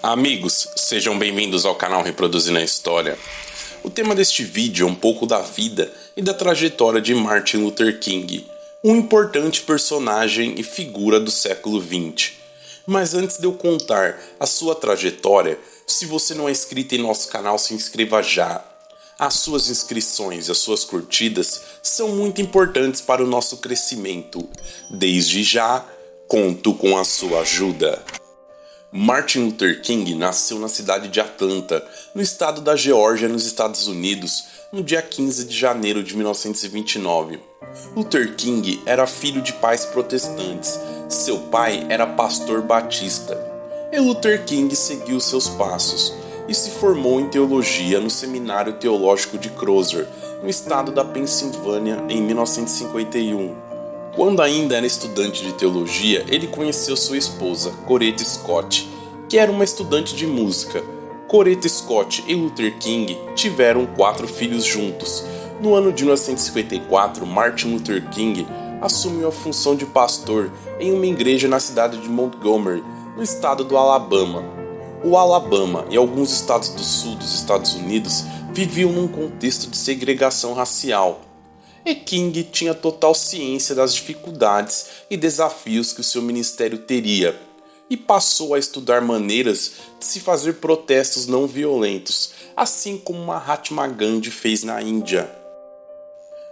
Amigos, sejam bem-vindos ao canal Reproduzindo a História. O tema deste vídeo é um pouco da vida e da trajetória de Martin Luther King, um importante personagem e figura do século XX. Mas antes de eu contar a sua trajetória, se você não é inscrito em nosso canal, se inscreva já. As suas inscrições e as suas curtidas são muito importantes para o nosso crescimento. Desde já, conto com a sua ajuda. Martin Luther King nasceu na cidade de Atlanta, no estado da Geórgia, nos Estados Unidos, no dia 15 de janeiro de 1929. Luther King era filho de pais protestantes. Seu pai era pastor batista. E Luther King seguiu seus passos e se formou em teologia no Seminário Teológico de Crozer, no estado da Pensilvânia, em 1951. Quando ainda era estudante de teologia, ele conheceu sua esposa, Coretta Scott, que era uma estudante de música. Coretta Scott e Luther King tiveram 4 filhos juntos. No ano de 1954, Martin Luther King assumiu a função de pastor em uma igreja na cidade de Montgomery, no estado do Alabama. O Alabama e alguns estados do sul dos Estados Unidos viviam num contexto de segregação racial. E King tinha total ciência das dificuldades e desafios que o seu ministério teria, e passou a estudar maneiras de se fazer protestos não violentos, assim como Mahatma Gandhi fez na Índia.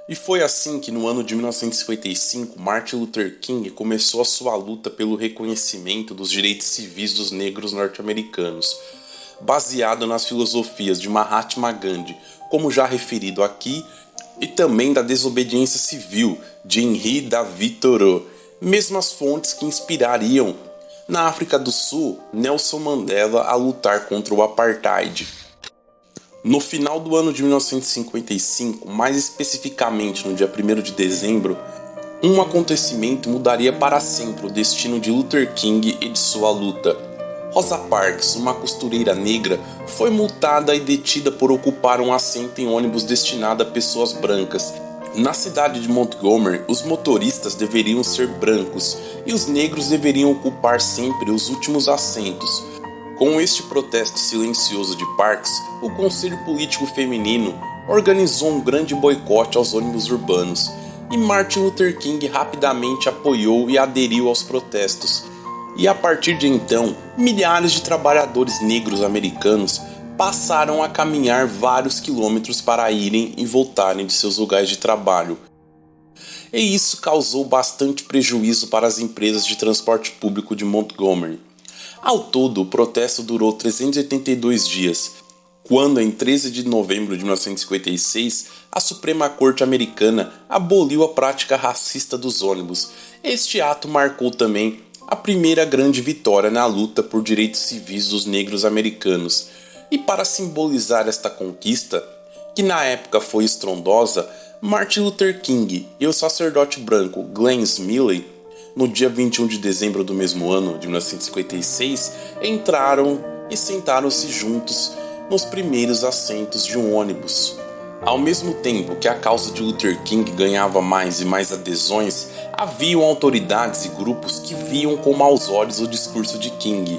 E foi assim que no ano de 1955, Martin Luther King começou a sua luta pelo reconhecimento dos direitos civis dos negros norte-americanos, baseado nas filosofias de Mahatma Gandhi, como já referido aqui, e também da desobediência civil de Henri David Thoreau, mesmas fontes que inspirariam na África do Sul Nelson Mandela a lutar contra o apartheid. No final do ano de 1955, mais especificamente no dia 1º de dezembro, um acontecimento mudaria para sempre o destino de Luther King e de sua luta. Rosa Parks, uma costureira negra, foi multada e detida por ocupar um assento em ônibus destinado a pessoas brancas. Na cidade de Montgomery, os motoristas deveriam ser brancos e os negros deveriam ocupar sempre os últimos assentos. Com este protesto silencioso de Parks, o Conselho Político Feminino organizou um grande boicote aos ônibus urbanos, e Martin Luther King rapidamente apoiou e aderiu aos protestos. E a partir de então, milhares de trabalhadores negros americanos passaram a caminhar vários quilômetros para irem e voltarem de seus lugares de trabalho. E isso causou bastante prejuízo para as empresas de transporte público de Montgomery. Ao todo, o protesto durou 382 dias, quando em 13 de novembro de 1956, a Suprema Corte Americana aboliu a prática racista dos ônibus. Este ato marcou também a primeira grande vitória na luta por direitos civis dos negros americanos. E para simbolizar esta conquista, que na época foi estrondosa, Martin Luther King e o sacerdote branco Glenn Smiley, no dia 21 de dezembro do mesmo ano, de 1956, entraram e sentaram-se juntos nos primeiros assentos de um ônibus. Ao mesmo tempo que a causa de Luther King ganhava mais e mais adesões, haviam autoridades e grupos que viam com maus olhos o discurso de King.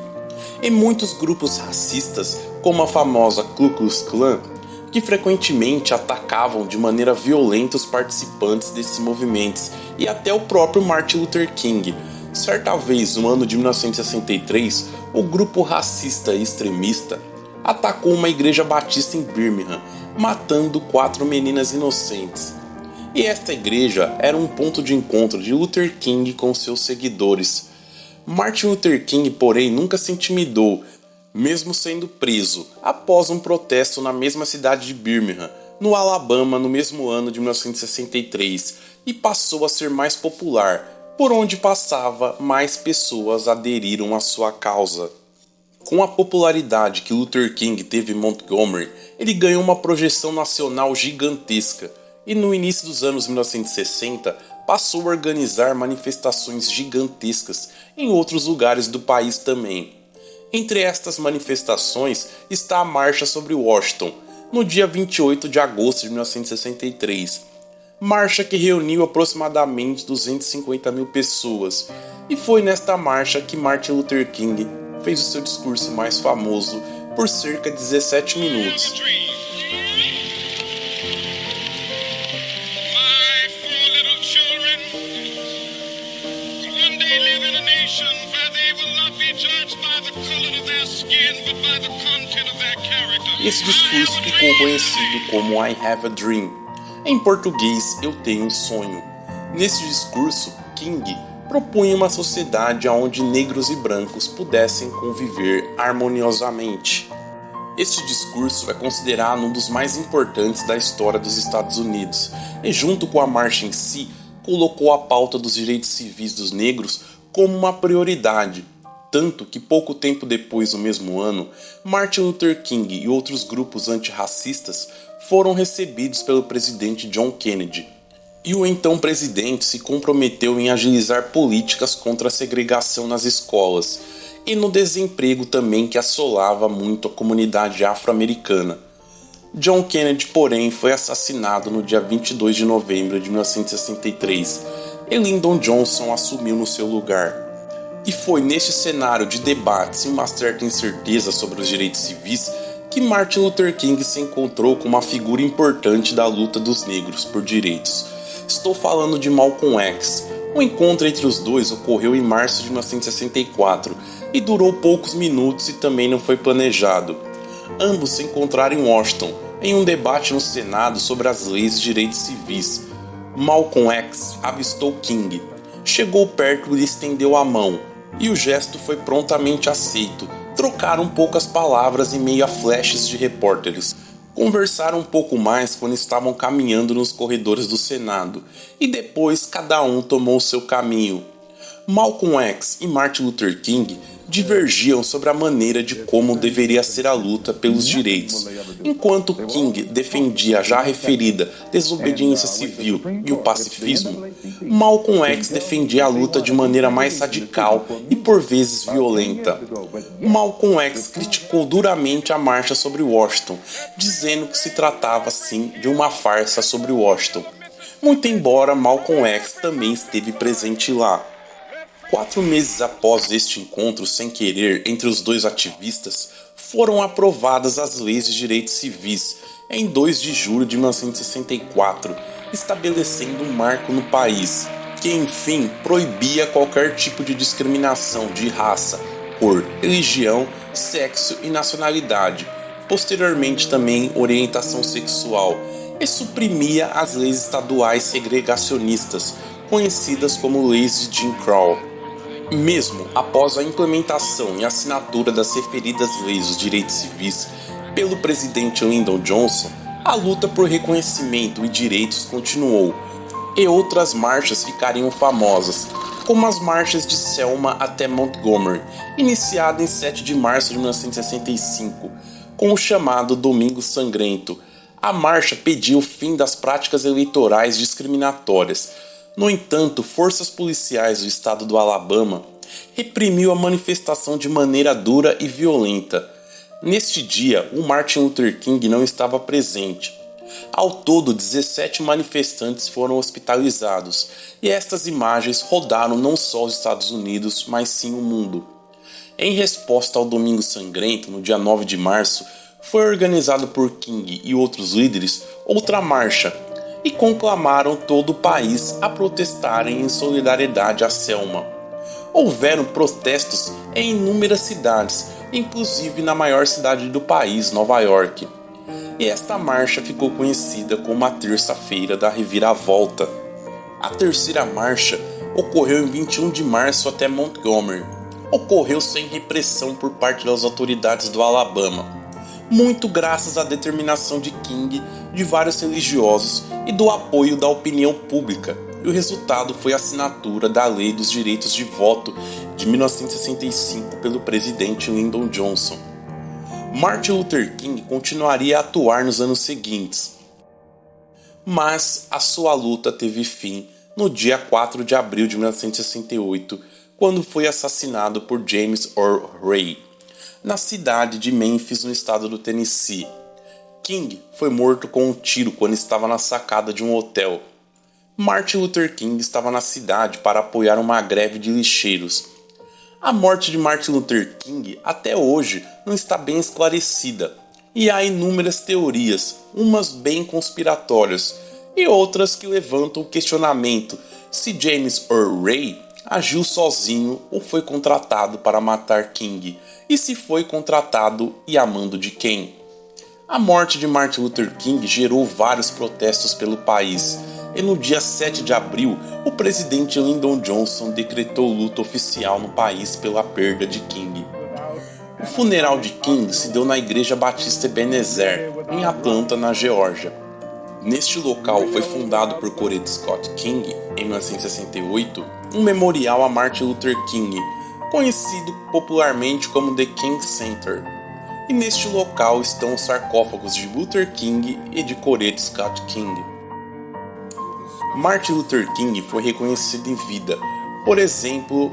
E muitos grupos racistas, como a famosa Ku Klux Klan, que frequentemente atacavam de maneira violenta os participantes desses movimentos e até o próprio Martin Luther King. Certa vez, no ano de 1963, o grupo racista e extremista atacou uma igreja batista em Birmingham, matando 4 meninas inocentes. E esta igreja era um ponto de encontro de Luther King com seus seguidores. Martin Luther King, porém, nunca se intimidou, mesmo sendo preso, após um protesto na mesma cidade de Birmingham, no Alabama, no mesmo ano de 1963, e passou a ser mais popular. Por onde passava, mais pessoas aderiram à sua causa. Com a popularidade que Luther King teve em Montgomery, ele ganhou uma projeção nacional gigantesca e no início dos anos 1960 passou a organizar manifestações gigantescas em outros lugares do país também. Entre estas manifestações está a Marcha sobre Washington, no dia 28 de agosto de 1963. Marcha que reuniu aproximadamente 250 mil pessoas, e foi nesta marcha que Martin Luther King fez o seu discurso mais famoso por cerca de 17 minutos. Esse discurso ficou conhecido como I Have a Dream. Em português, Eu Tenho um Sonho. Nesse discurso, King propunha uma sociedade onde negros e brancos pudessem conviver harmoniosamente. Este discurso é considerado um dos mais importantes da história dos Estados Unidos e, junto com a marcha em si, colocou a pauta dos direitos civis dos negros como uma prioridade. Tanto que pouco tempo depois, no mesmo ano, Martin Luther King e outros grupos antirracistas foram recebidos pelo presidente John Kennedy. E o então presidente se comprometeu em agilizar políticas contra a segregação nas escolas e no desemprego também que assolava muito a comunidade afro-americana. John Kennedy, porém, foi assassinado no dia 22 de novembro de 1963 e Lyndon Johnson assumiu no seu lugar. E foi neste cenário de debates e uma certa incerteza sobre os direitos civis que Martin Luther King se encontrou com uma figura importante da luta dos negros por direitos. Estou falando de Malcolm X. O encontro entre os dois ocorreu em março de 1964 e durou poucos minutos e também não foi planejado. Ambos se encontraram em Washington, em um debate no Senado sobre as leis de direitos civis. Malcolm X avistou King, chegou perto e lhe estendeu a mão, e o gesto foi prontamente aceito. Trocaram poucas palavras em meio a flashes de repórteres. Conversaram um pouco mais quando estavam caminhando nos corredores do Senado, e depois cada um tomou seu caminho. Malcolm X e Martin Luther King divergiam sobre a maneira de como deveria ser a luta pelos direitos. Enquanto King defendia a já referida desobediência civil e o pacifismo, Malcolm X defendia a luta de maneira mais radical e por vezes violenta. Malcolm X criticou duramente a marcha sobre Washington, dizendo que se tratava sim de uma farsa sobre Washington. Muito embora Malcolm X também esteve presente lá. 4 meses após este encontro sem querer entre os dois ativistas, foram aprovadas as leis de direitos civis em 2 de julho de 1964, estabelecendo um marco no país, que enfim proibia qualquer tipo de discriminação de raça, cor, religião, sexo e nacionalidade, posteriormente também orientação sexual, e suprimia as leis estaduais segregacionistas, conhecidas como leis de Jim Crow. Mesmo após a implementação e assinatura das referidas leis dos direitos civis pelo presidente Lyndon Johnson, a luta por reconhecimento e direitos continuou, e outras marchas ficariam famosas, como as marchas de Selma até Montgomery, iniciada em 7 de março de 1965, com o chamado Domingo Sangrento. A marcha pediu o fim das práticas eleitorais discriminatórias. No entanto, forças policiais do estado do Alabama reprimiu a manifestação de maneira dura e violenta. Neste dia, o Martin Luther King não estava presente. Ao todo, 17 manifestantes foram hospitalizados, e estas imagens rodaram não só os Estados Unidos, mas sim o mundo. Em resposta ao Domingo Sangrento, no dia 9 de março, foi organizado por King e outros líderes outra marcha, e conclamaram todo o país a protestarem em solidariedade a Selma. Houveram protestos em inúmeras cidades, inclusive na maior cidade do país, Nova York. E esta marcha ficou conhecida como a Terça-feira da Reviravolta. A terceira marcha ocorreu em 21 de março até Montgomery. Ocorreu sem repressão por parte das autoridades do Alabama, muito graças à determinação de King, de vários religiosos e do apoio da opinião pública, e o resultado foi a assinatura da Lei dos Direitos de Voto de 1965 pelo presidente Lyndon Johnson. Martin Luther King continuaria a atuar nos anos seguintes, mas a sua luta teve fim no dia 4 de abril de 1968, quando foi assassinado por James Earl Ray, na cidade de Memphis, no estado do Tennessee. King foi morto com um tiro quando estava na sacada de um hotel. Martin Luther King estava na cidade para apoiar uma greve de lixeiros. A morte de Martin Luther King até hoje não está bem esclarecida, e há inúmeras teorias, umas bem conspiratórias e outras que levantam o questionamento se James Earl Ray agiu sozinho ou foi contratado para matar King, e se foi contratado e a mando de quem. A morte de Martin Luther King gerou vários protestos pelo país, e no dia 7 de abril, o presidente Lyndon Johnson decretou luto oficial no país pela perda de King. O funeral de King se deu na Igreja Batista Ebenezer, em Atlanta, na Geórgia. Neste local foi fundado por Coretta Scott King, em 1968, um memorial a Martin Luther King, conhecido popularmente como The King Center. E neste local estão os sarcófagos de Luther King e de Coretta Scott King. Martin Luther King foi reconhecido em vida, por exemplo,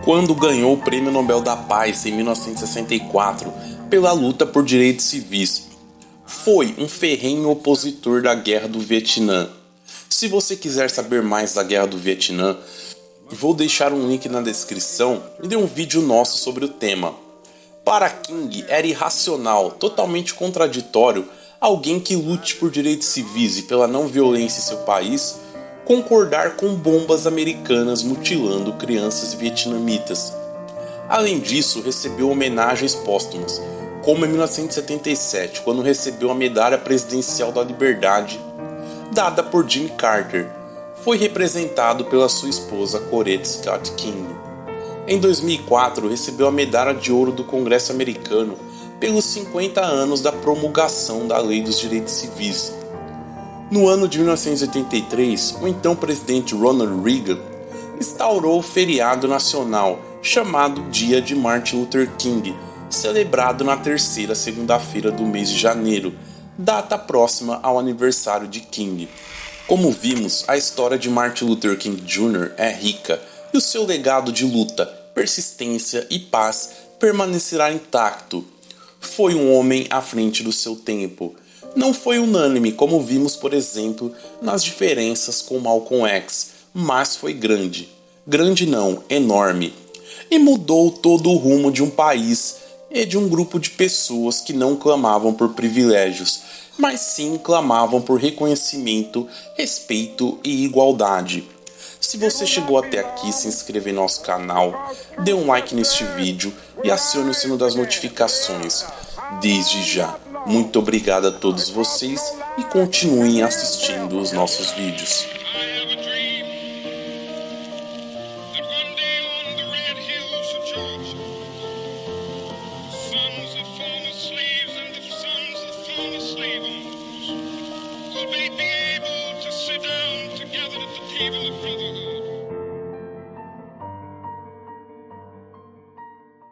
quando ganhou o Prêmio Nobel da Paz em 1964 pela luta por direitos civis. Foi um ferrenho opositor da Guerra do Vietnã. Se você quiser saber mais da Guerra do Vietnã, vou deixar um link na descrição e de um vídeo nosso sobre o tema. Para King era irracional, totalmente contraditório, alguém que lute por direitos civis e pela não violência em seu país, concordar com bombas americanas mutilando crianças vietnamitas. Além disso, recebeu homenagens póstumas, como em 1977, quando recebeu a Medalha Presidencial da Liberdade, dada por Jimmy Carter. Foi representado pela sua esposa Coretta Scott King. Em 2004, recebeu a Medalha de Ouro do Congresso Americano pelos 50 anos da promulgação da Lei dos Direitos Civis. No ano de 1983, o então presidente Ronald Reagan instaurou o feriado nacional chamado Dia de Martin Luther King, celebrado na terceira segunda-feira do mês de janeiro, data próxima ao aniversário de King. Como vimos, a história de Martin Luther King Jr. é rica e o seu legado de luta, persistência e paz permanecerá intacto. Foi um homem à frente do seu tempo. Não foi unânime, como vimos, por exemplo, nas diferenças com Malcolm X, mas foi grande. Grande não, enorme. E mudou todo o rumo de um país e de um grupo de pessoas que não clamavam por privilégios, mas sim clamavam por reconhecimento, respeito e igualdade. Se você chegou até aqui, se inscreva em nosso canal, dê um like neste vídeo e acione o sino das notificações. Desde já, muito obrigado a todos vocês e continuem assistindo os nossos vídeos. Baby